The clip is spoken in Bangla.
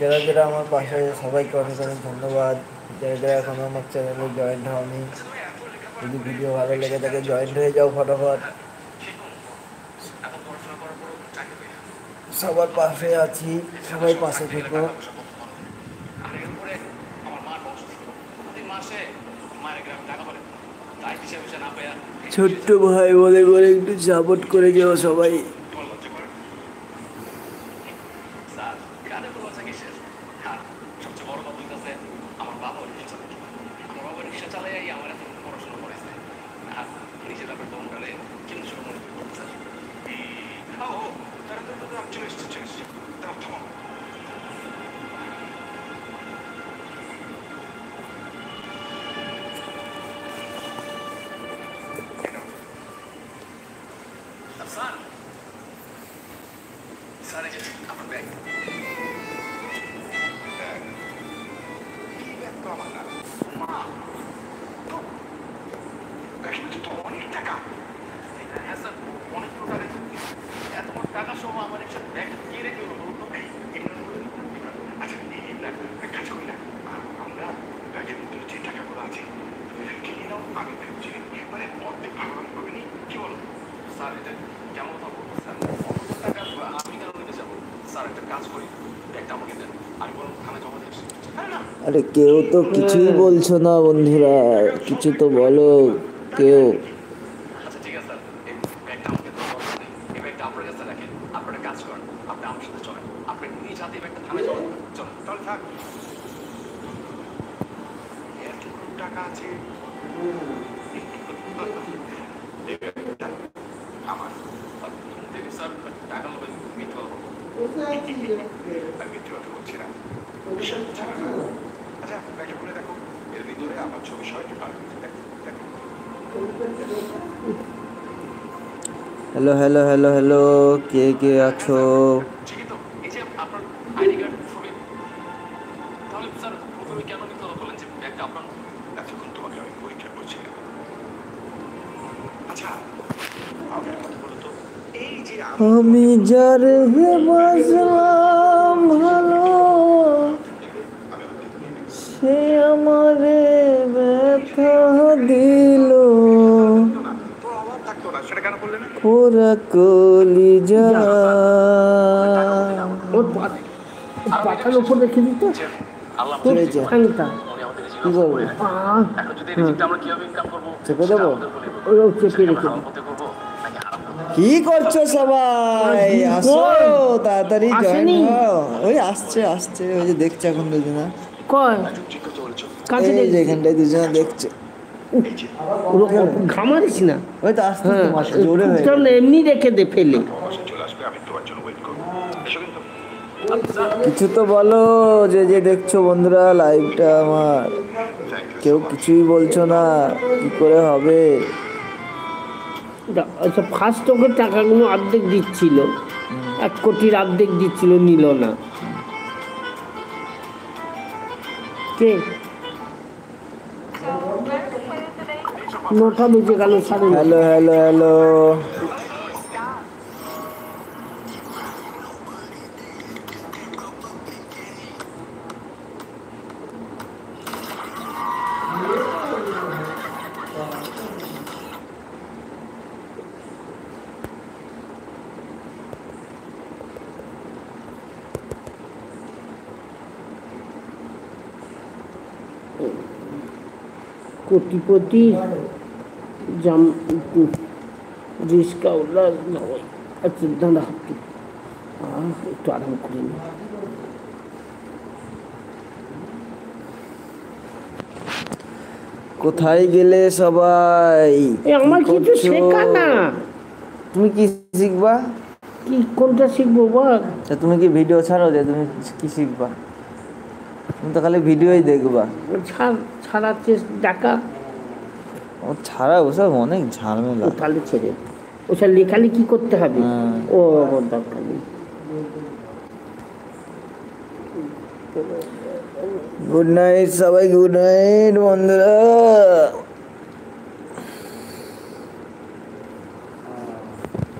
যারা যারা আমার পাশে আছে সবাইকে অনেক অনেক ধন্যবাদ। যারা যারা এখনও আমার চ্যানেলে জয়েন্ট হওনি, যদি ভিডিও ভালো লেগে থাকে জয়েন্ট হয়ে যাও ফটাফট। সবার পাশে আছি, সবাই পাশে থেকো। ছোট্ট ভাই বলে করে একটু সাপোর্ট করে যাও সবাই। আরে কেউ তো কিছুই বলছো না বন্ধুরা, কিছু তো বলো কেউ। হ্যালো হ্যালো হ্যালো হ্যালো, কে কে আছো? আমি যার হে বাসলাম ভালো, সে আমারে ব্যথা দিল, ওরা কলিজা। পাখার উপর রেখে দিতে কি করবো, চেপে দেবো? চেপে রেখে কি করছো সবাই? আসো তাড়াতাড়ি জয়েন হও। ওই আসছে আসছে, ওই যে দেখছে এখন দুজনা। কয় এই যে এখানটায় দুজনা দেখছে। ঘামারিস না, ওই তো আসতে জোরে হয়ে চল এমনি রেখে দে ফেলে। কিছু তো বলো, যে যে দেখছো বন্ধুরা লাইভটা আমার, কেউ কিছুই বলছো না, কি করে হবে? আচ্ছা, ফার্স্ট ওকে টাকাগুলো অর্ধেক দিচ্ছিল, 1 কোটির অর্ধেক দিচ্ছিল, নিল না। কে 9টা বেজে গেল। হ্যালো হ্যালো হ্যালো, কোটিপতি জাম রিস্কাওয়ালা নয়। আচ্ছা দাঁড়া, একটু আরাম করে নি। কোথায় গেলে সবাই? আমার কিছু শেখা না। তুমি কি শিখবা? কি কোনটা শিখবো বল? তুমি কি ভিডিও ছাড়ো, যে তুমি কি শিখবা? তুমি তো খালি ভিডিওই দেখবা। ছাড়াচ্ছে টাকা। ও ছাড়া ওসব অনেক ঝামেলা। তাহলে ছেড়ে, ওসব লেখালেখি করতে হবে। ও দরকার নেই। গুড নাইট সবাই, গুড নাইট বন্ধুরা।